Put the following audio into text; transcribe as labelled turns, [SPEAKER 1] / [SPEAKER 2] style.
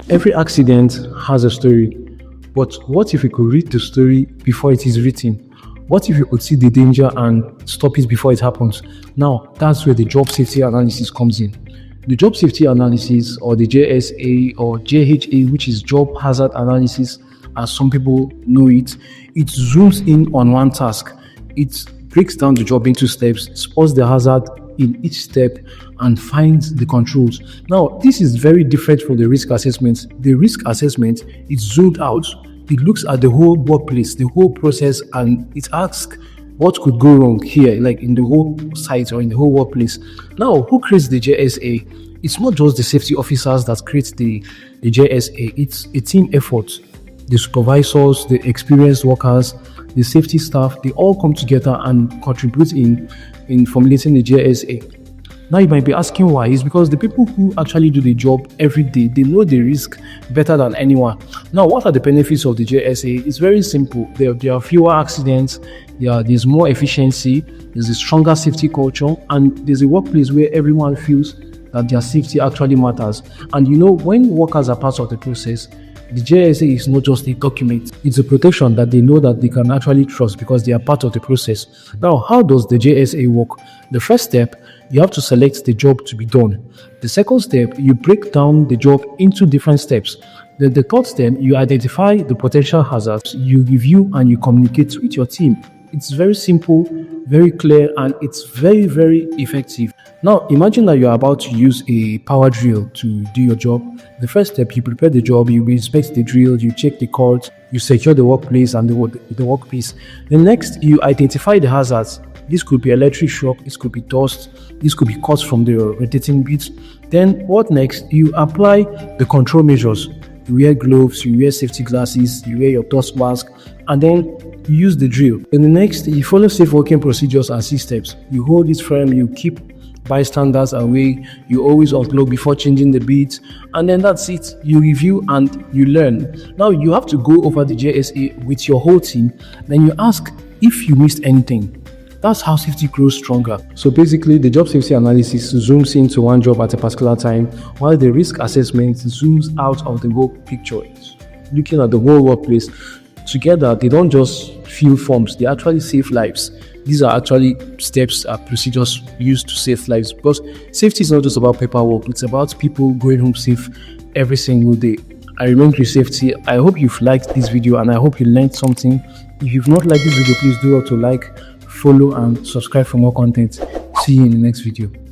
[SPEAKER 1] Every accident has a story, but what if we could read the story before it is written? What if you could see the danger and stop it before it happens? Now, that's where the job safety analysis comes in. The job safety analysis, or the JSA or JHA, which is job hazard analysis, as some people know it, it zooms in on one task. It breaks down the job into steps, spots the hazard in each step, and finds the controls. Now, this is very different from the risk assessment. The risk assessment is zoomed out. It looks at the whole workplace, the whole process, and it asks what could go wrong here, like in the whole site or in the whole workplace. Now, who creates the JSA? It's not just the safety officers that create the JSA. It's a team effort. The supervisors, the experienced workers, the safety staff, they all come together and contribute in formulating the JSA. Now you might be asking why. It's because the people who actually do the job every day, they know the risk better than anyone. Now, what are the benefits of the JSA? It's very simple. There are fewer accidents, there's more efficiency, there's a stronger safety culture, and there's a workplace where everyone feels that their safety actually matters. And when workers are part of the process, the JSA is not just a document, it's a protection that they know that they can actually trust because they are part of the process. Now, how does the JSA work? The first step, you have to select the job to be done. The second step, you break down the job into different steps. The third step, you identify the potential hazards, you review and you communicate with your team. It's very simple, very clear, and it's very, very effective. Now, imagine that you're about to use a power drill to do your job. The first step, you prepare the job, you inspect the drill, you check the cords, you secure the workplace and the workpiece. The next, you identify the hazards. This could be electric shock, this could be dust, this could be cuts from the rotating bits. Then what next? You apply the control measures. You wear gloves, you wear safety glasses, you wear your dust mask, and then you use the drill. In the next, you follow safe working procedures and systems. You hold it firm, you keep bystanders away, you always unload before changing the beats, and then that's it. You review and you learn. Now you have to go over the JSA with your whole team, then you ask if you missed anything. That's how safety grows stronger. So basically, the job safety analysis zooms into one job at a particular time, while the risk assessment zooms out of the whole picture. It's looking at the whole workplace. Together, they don't just fill forms, they actually save lives. These are actually steps and procedures used to save lives, because safety is not just about paperwork, it's about people going home safe every single day. I remain with safety. I hope you've liked this video and I hope you learned something. If you've not liked this video, please do to like, follow and subscribe for more content. See you in the next video.